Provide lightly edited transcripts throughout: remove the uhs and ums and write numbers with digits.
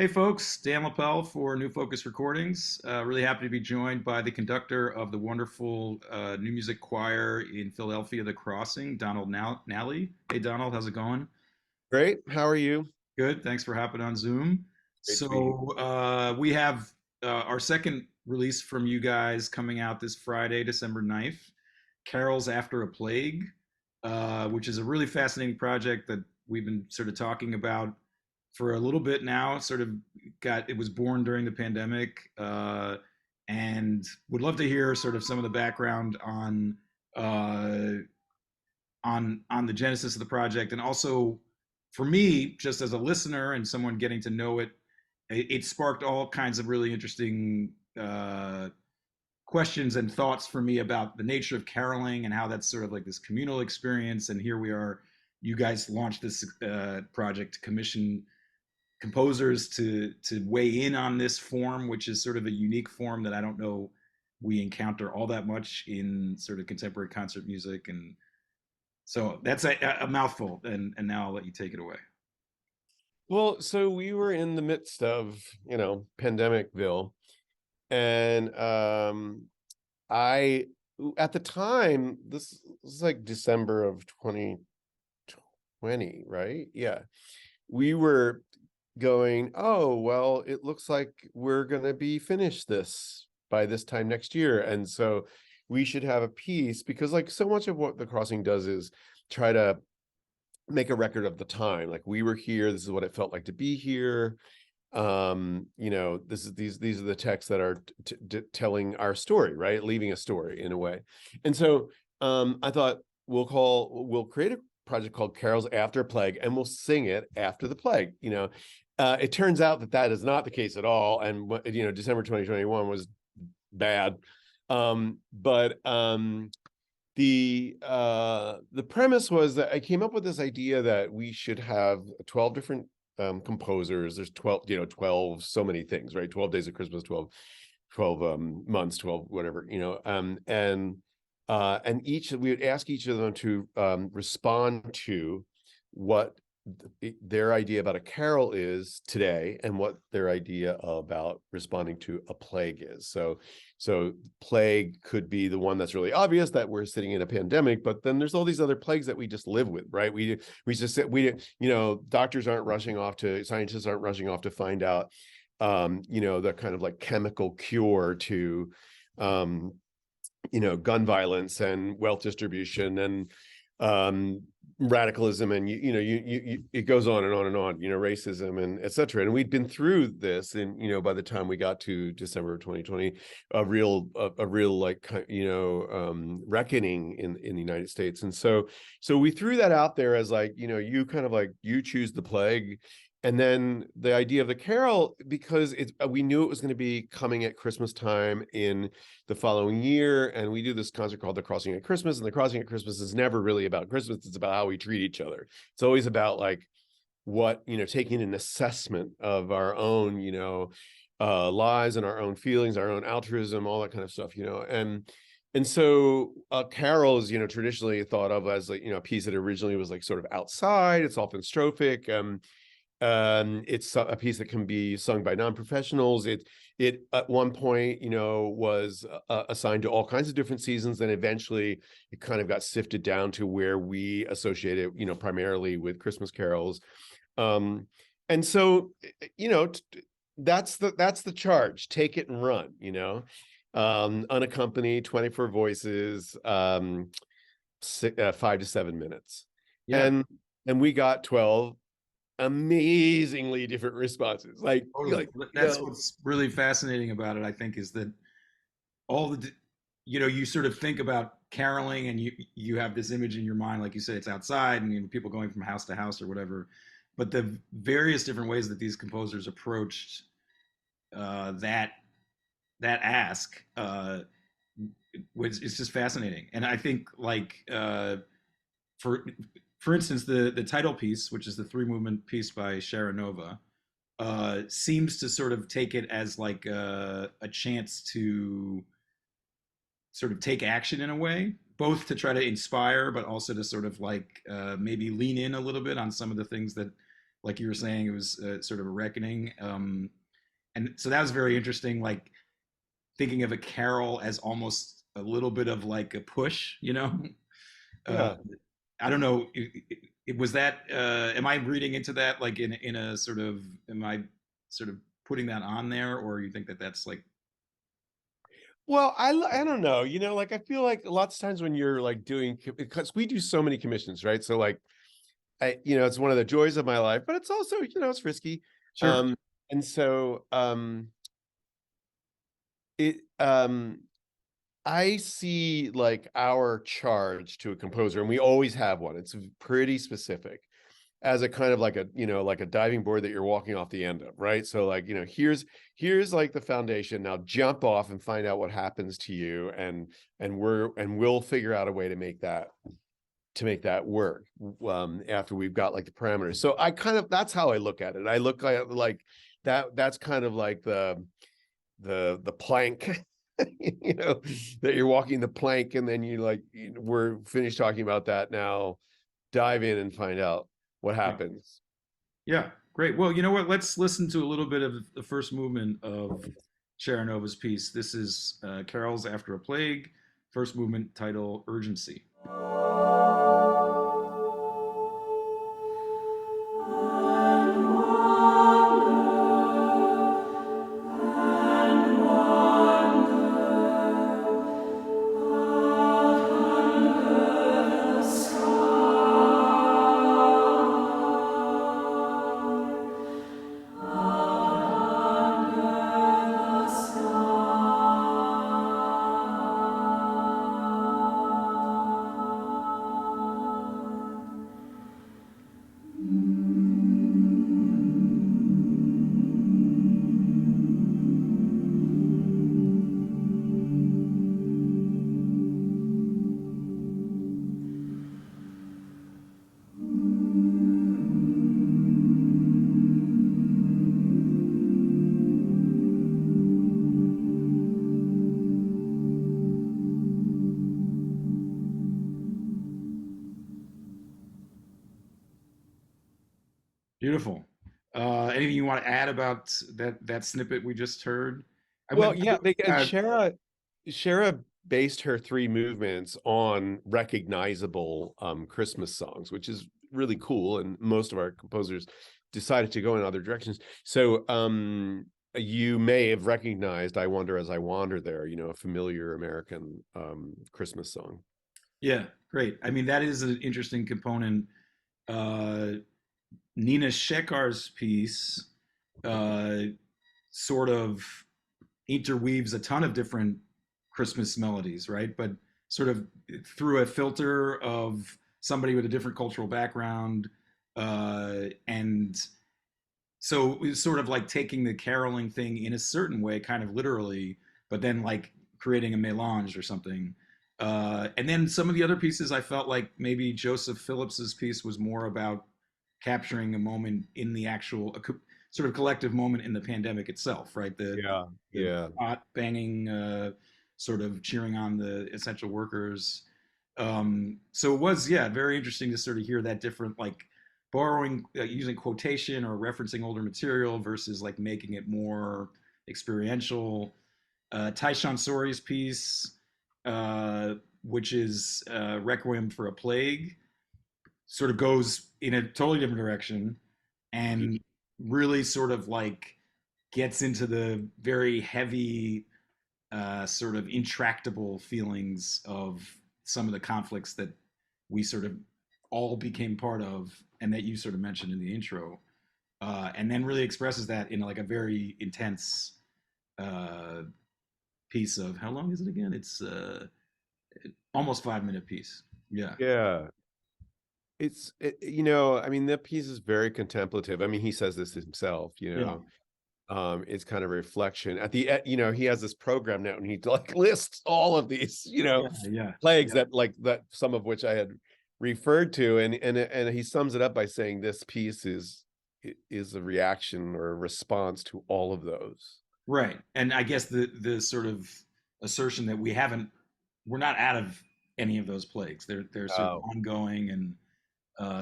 Hey folks, Dan Lapel for New Focus Recordings. Really happy to be joined by the conductor of the wonderful new music choir in Philadelphia, The Crossing, Donald Nally. Hey Donald, how's it going? Great. How are you? Good, thanks for hopping on Zoom. Great to be here. We have our second release from you guys coming out this Friday, December 9th, Carols After a Plague, which is a really fascinating project that we've been sort of talking about for a little bit now. It was born during the pandemic, and would love to hear sort of some of the background uh, on the genesis of the project, and also for me, just as a listener and someone getting to know it sparked all kinds of really interesting questions and thoughts for me about the nature of caroling and how that's sort of like this communal experience. And here we are, you guys launched this project to commission composers to weigh in on this form, which is sort of a unique form that I don't know we encounter all that much in sort of contemporary concert music. And so that's a mouthful, and now I'll let you take it away. Well, so we were in the midst of, pandemicville, and I at the time, this was like December of 2020, right? Yeah. We were going, oh, well, it looks like we're going to be finished this by this time next year. And so we should have a piece because like so much of what the crossing does is try to make a record of the time. Like we were here, this is what it felt like to be here. This is these are the texts that are telling our story, right? Leaving a story in a way. And so I thought we'll create a project called Carols After Plague, and we'll sing it after the plague. It turns out that that is not the case at all, and December 2021 was bad. But The premise was that I came up with this idea that we should have 12 different composers. There's 12, 12 so many things, right? 12 days of Christmas, 12 months, 12 whatever, and we would ask each of them to respond to what their idea about a carol is today and what their idea about responding to a plague is. So plague could be the one that's really obvious, that we're sitting in a pandemic, but then there's all these other plagues that we just live with, right? We just sit, doctors aren't rushing off to, scientists aren't rushing off to find out the kind of like chemical cure to gun violence and wealth distribution and radicalism, and it goes on and on and on, racism and etc. And we'd been through this, and by the time we got to December of 2020, a real like reckoning in the United States. And so we threw that out there as like, you kind of like, you choose the plague. And then the idea of the carol, because we knew it was going to be coming at Christmas time in the following year, and we do this concert called The Crossing at Christmas, and The Crossing at Christmas is never really about Christmas. It's about how we treat each other. It's always about like what, taking an assessment of our own, lives and our own feelings, our own altruism, all that kind of stuff, and so carol is, traditionally thought of as like, a piece that originally was like sort of outside. It's often strophic. It's a piece that can be sung by non-professionals. It at one point, was assigned to all kinds of different seasons. Then eventually it kind of got sifted down to where we associate it, primarily with Christmas carols. And so, that's the charge. Take it and run, unaccompanied, 24 voices, 5 to 7 minutes. Yeah, And we got 12 amazingly different responses. Like, totally. That's what's really fascinating about it, I think, is that all you sort of think about caroling, and you have this image in your mind, like you say, it's outside, and people going from house to house or whatever. But the various different ways that these composers approached that ask was it's just fascinating. And I think like for for instance, the title piece, which is the three movement piece by Sharonova, seems to sort of take it as like a chance to sort of take action in a way, both to try to inspire, but also to sort of like maybe lean in a little bit on some of the things that like you were saying, it was sort of a reckoning. And so that was very interesting. Like thinking of a carol as almost a little bit of like a push, you know. Uh, Yeah. I don't know. Was that? Am I reading into that like in a sort of? Am I sort of putting that on there, or you think that that's like Well, I don't know, like I feel like lots of times when you're like doing because we do so many commissions, right? So like it's one of the joys of my life, but it's also, it's risky. sure? Um, and so it I see like our charge to a composer, and we always have one. It's pretty specific as a kind of like a, like a diving board that you're walking off the end of, right? So like, here's like the foundation. Now jump off and find out what happens to you, and we'll figure out a way to make that work after we've got like the parameters. So I kind of that's how I look at it. I look at like that's kind of like the plank that you're walking the plank, and then you like we're finished talking about that. Now dive in and find out what Yeah. happens. Yeah, great. Well, you know what? Let's listen to a little bit of the first movement of Cheranova's piece. This is Carols After a Plague, first movement, title Urgency. Beautiful. Anything you want to add about that snippet we just heard? I Well, went. yeah, because Uh, Shara based her three movements on recognizable Christmas songs, which is really cool. And most of our composers decided to go in other directions. So you may have recognized "I Wonder as I Wander" there, a familiar American Christmas song. yeah, great. I mean, that is an interesting component. Uh, Nina Shekar's piece uh, sort of interweaves a ton of different Christmas melodies, right? But sort of through a filter of somebody with a different cultural background. And so it's sort of like taking the caroling thing in a certain way, kind of literally, but then like creating a melange or something. And then some of the other pieces, I felt like maybe Joseph Phillips's piece was more about capturing a moment in the actual sort of collective moment in the pandemic itself, right? Yeah, The yeah. pot banging, sort of cheering on the essential workers. So it was, yeah, very interesting to sort of hear that different, like borrowing, using quotation or referencing older material versus like making it more experiential. Taishan Sori's piece, which is Requiem for a Plague, sort of goes in a totally different direction and really sort of like gets into the very heavy, sort of intractable feelings of some of the conflicts that we sort of all became part of and that you sort of mentioned in the intro, and then really expresses that in like a very intense uh, piece of how long is it again? It's almost 5 minute piece. Yeah, Yeah. I mean, that piece is very contemplative. I mean, he says this himself, yeah, it's kind of a reflection at the he has this program now, and he like lists all of these yeah, yeah, plagues yeah. that some of which I had referred to, and he sums it up by saying this piece is a reaction or a response to all of those. Right. And I guess the sort of assertion that we're not out of any of those plagues. They're sort of Oh, ongoing, and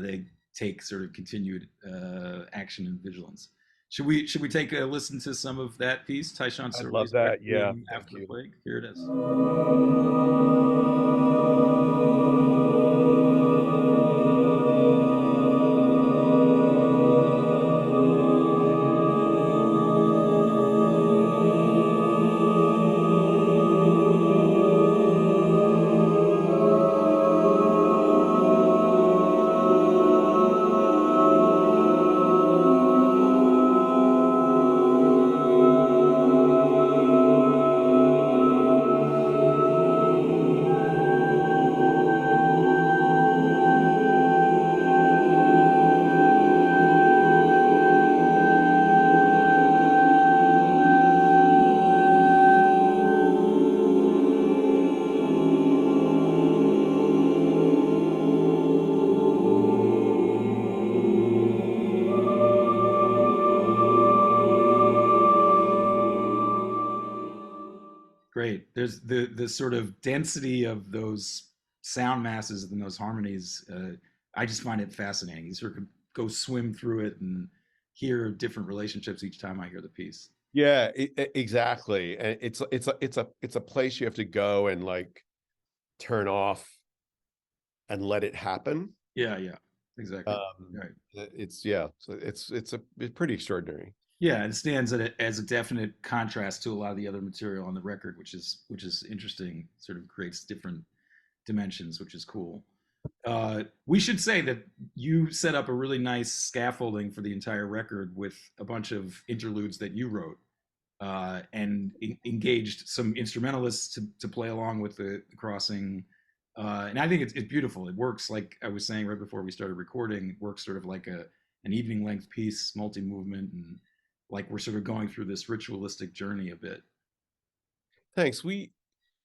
they take sort of continued action and vigilance. Should we take a listen to some of that piece, Tyshawn I love Survey's that. Yeah, Requiem thank After the you. Plague? Here it is. Great. There's the sort of density of those sound masses and those harmonies. I just find it fascinating. You sort of go swim through it and hear different relationships each time I hear the piece. Yeah, exactly. And it's a place you have to go and like turn off and let it happen. Yeah, yeah, exactly. Right. It's yeah, so it's pretty extraordinary. Yeah, and it stands as a definite contrast to a lot of the other material on the record, which is interesting. Sort of creates different dimensions, which is cool. We should say that you set up a really nice scaffolding for the entire record with a bunch of interludes that you wrote, and engaged some instrumentalists to play along with the crossing. And I think it's beautiful. It works, like I was saying right before we started recording. It works sort of like an evening length piece, multi movement, and like we're sort of going through this ritualistic journey a bit. Thanks.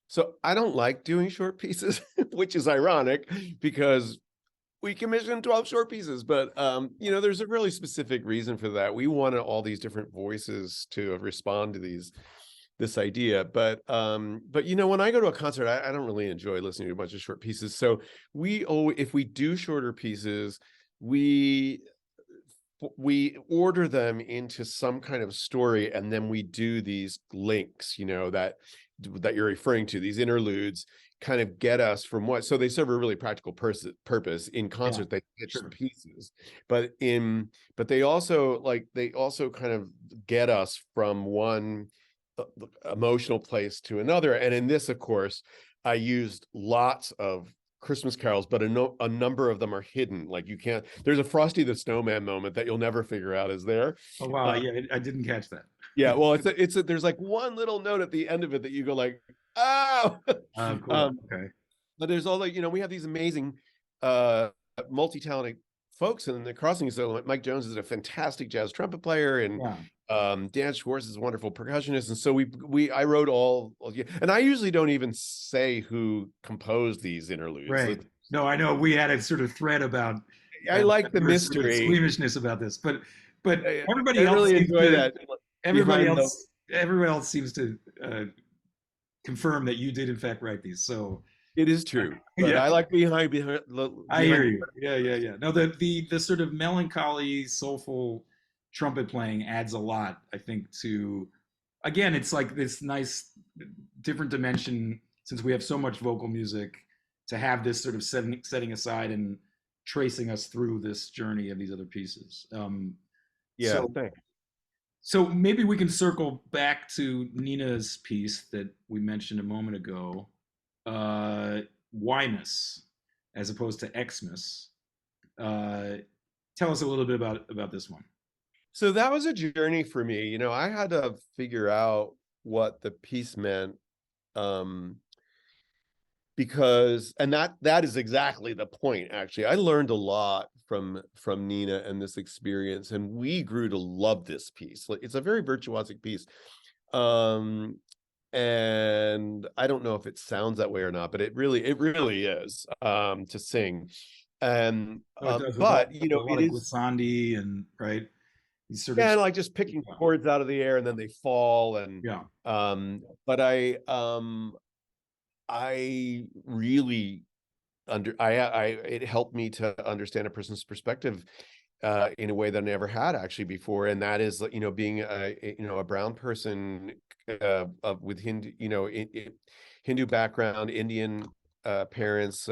So I don't like doing short pieces, which is ironic because we commissioned 12 short pieces, but there's a really specific reason for that. We wanted all these different voices to respond to this idea. But when I go to a concert, I don't really enjoy listening to a bunch of short pieces. So if we do shorter pieces, we order them into some kind of story, and then we do these links, that you're referring to, these interludes kind of get us from what, so they serve a really practical purpose. In Yeah, concert they pitch the sure. pieces, but they also kind of get us from one emotional place to another. And in this, of course, I used lots of Christmas carols, but a number of them are hidden. Like you can't, there's a Frosty the Snowman moment that you'll never figure out is there. Oh wow, Uh, yeah, I didn't catch that. yeah, well, there's like one little note at the end of it that you go like, oh. Cool. um, Okay. but there's all like, we have these amazing multi-talented folks in the crossing. So Mike Jones is a fantastic jazz trumpet player, and Yeah. Dan Schwartz is a wonderful percussionist. And so I wrote and I usually don't even say who composed these interludes. Right. No, I know we had a sort of thread about I like the your sort of mystery. squeamishness about this, but I everybody else really seems enjoy to that everybody behind the. else everyone else seems to confirm that you did in fact write these. So It is true, but yeah, I like behind I hear behind. you. Yeah, yeah, yeah. No, the sort of melancholy, soulful trumpet playing adds a lot, I think, to again, it's like this nice different dimension since we have so much vocal music to have this sort of setting aside and tracing us through this journey of these other pieces. Yeah, So thanks. so maybe we can circle back to Nina's piece that we mentioned a moment ago, Ymas, as opposed to Xmas. Uh, Tell us a little bit about this one. So that was a journey for me. I had to figure out what the piece meant, um, because, and that is exactly the point. Actually, I learned a lot from Nina and this experience, and we grew to love this piece. Like, it's a very virtuosic piece. Um, and I don't know if it sounds that way or not, but it really is, to sing. And Oh, it does but with a lot it of is. glissandi and right. These sort of Yeah, and like just picking chords out of the air and then they fall. And yeah. but I really it helped me to understand a person's perspective in a way that I never had actually before, and that is, like, being a brown person with Hindu, Hindu background, Indian parents,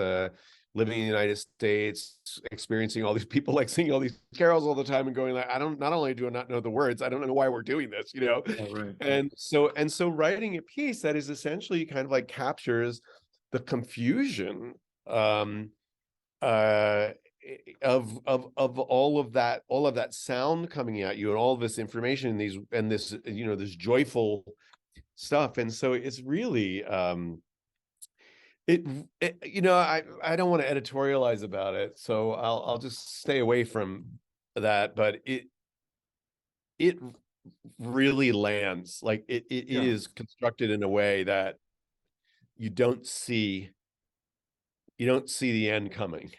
living in the United States, experiencing all these people like singing all these carols all the time and going like, I don't, not only do I not know the words, I don't know why we're doing this. Yeah, right. And so writing a piece that is essentially kind of like captures the confusion, um uh of all of that sound coming at you, and all of this information, and this, this joyful stuff. And so it's really, it, I don't want to editorialize about it, so I'll just stay away from that. But it really lands, like, it Yeah, is constructed in a way that you don't see the end coming.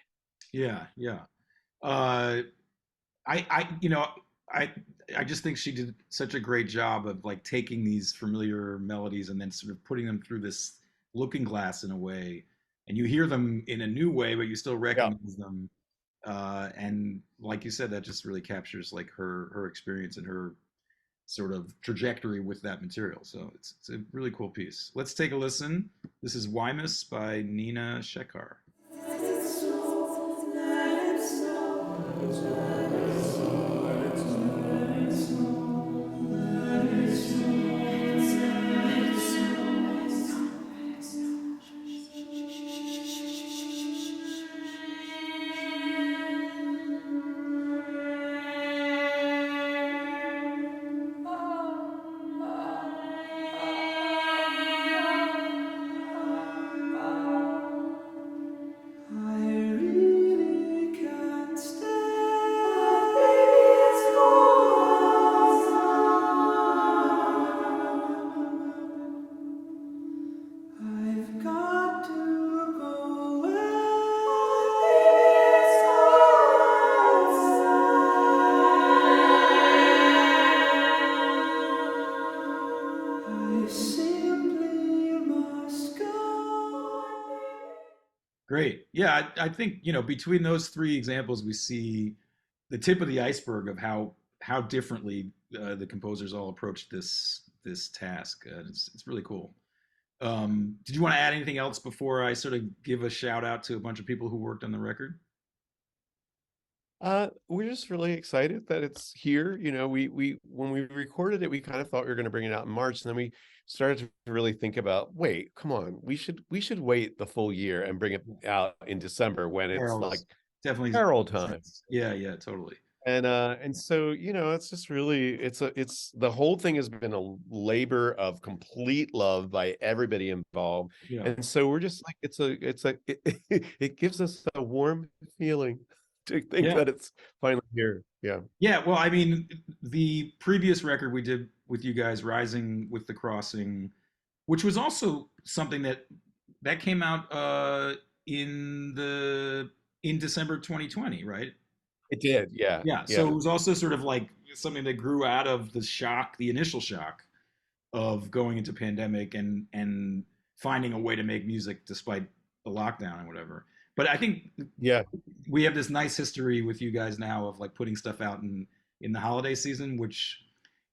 yeah, yeah. Uh, I I I just think she did such a great job of like taking these familiar melodies and then sort of putting them through this looking glass in a way, and you hear them in a new way, but you still Yeah. recognize them. And like you said, that just really captures like her experience and her sort of trajectory with that material. So it's a really cool piece. Let's take a listen. This is Wymus by Nina Shekhar. Great. Yeah, I think, between those three examples, we see the tip of the iceberg of how differently the composers all approached this task. It's really cool. Did you want to add anything else before I sort of give a shout out to a bunch of people who worked on the record? We're just really excited that it's here. We when we recorded it, we kind of thought we were going to bring it out in March, and then we started to really think about, wait, come on, we should wait the full year and bring it out in December when it's like Carol's definitely Carol makes time. sense. Yeah, yeah, totally. And so, it's just really, it's the whole thing has been a labor of complete love by everybody involved. Yeah. And so we're just like, it gives us a warm feeling to think Yeah. that it's finally here. Yeah. Yeah, well, I mean, the previous record we did with you guys, Rising with the Crossing, which was also something that came out in the in December 2020, right? It did. Yeah. Yeah, so Yeah. it was also sort of like something that grew out of the shock, the initial shock of going into pandemic and finding a way to make music despite the lockdown and whatever. But I think Yeah. we have this nice history with you guys now of like putting stuff out in the holiday season, which,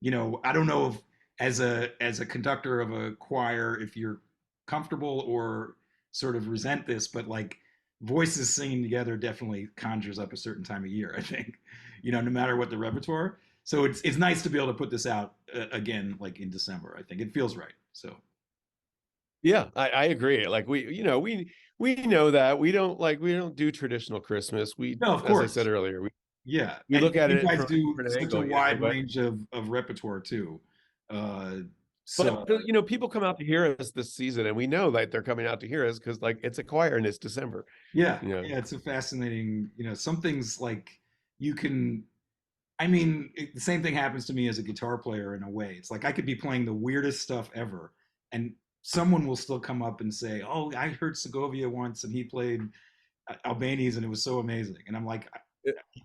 I don't know if as a conductor of a choir, if you're comfortable or sort of resent this, but like voices singing together definitely conjures up a certain time of year, I think, no matter what the repertoire. So it's nice to be able to put this out again, like in December. I think it feels right. So Yeah. I agree. Like, we know that we don't do traditional Christmas. no, of As I said course, earlier, yeah, we and look at you it guys from a do different such a angle, wide but range of repertoire too. Uh, so but people come out to hear us this season, and we know that they're coming out to hear us because, like, it's a choir and it's December. yeah, You know. yeah, it's a fascinating. Some things like you can. I mean, the same thing happens to me as a guitar player in a way. It's like I could be playing the weirdest stuff ever, and someone will still come up and say, "Oh, I heard Segovia once, and he played Albanese, and it was so amazing." And I'm like,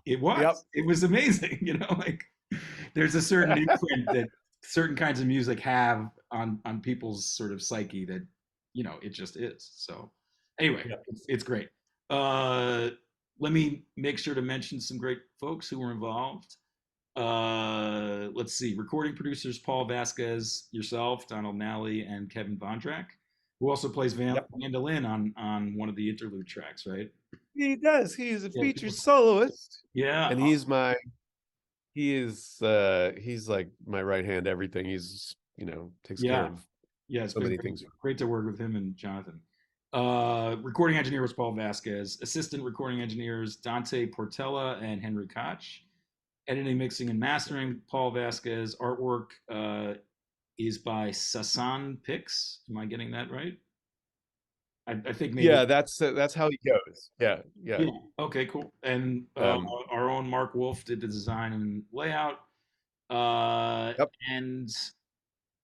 Yep. it was amazing." Like there's a certain imprint that certain kinds of music have on people's sort of psyche that it just is. So anyway, Yep. it's great. Uh, Let me make sure to mention some great folks who were involved. Let's see, recording producers Paul Vasquez, yourself, Donald Nally, and Kevin Vondrak, who also plays Yep. mandolin on one of the interlude tracks, right? He does. He's a Yeah, featured soloist. yeah, And he's like my right hand everything. He's, takes care yeah, of yeah. It's so been many great, things. great to work with him and Jonathan. Recording engineer was Paul Vasquez. Assistant recording engineers Dante Portella and Henry Koch. Editing, mixing, and mastering Paul Vasquez. Artwork is by Sasan Pix. Am I getting that right? I think maybe. Yeah, that's how he goes. Yeah, yeah. Yeah. Okay, cool. And Um, our own Mark Wolf did the design and layout. Uh, yep. and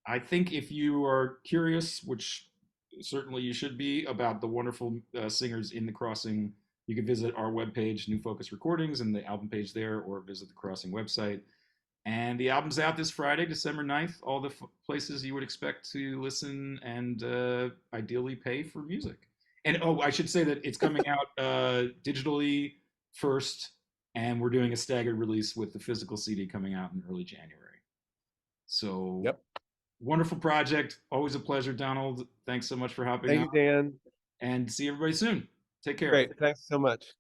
I think if you are curious, which certainly you should be, about the wonderful singers in The Crossing, you can visit our webpage, New Focus Recordings, and the album page there, or visit the Crossing website. And the album's out this Friday, December 9th, all the places you would expect to listen and ideally pay for music. And oh, I should say that it's coming out digitally first, and we're doing a staggered release with the physical CD coming out in early January. So Yep. wonderful project. Always a pleasure, Donald. Thanks so much for hopping Thank on, you, Dan. and see everybody soon. Take care. Great. Thanks so much.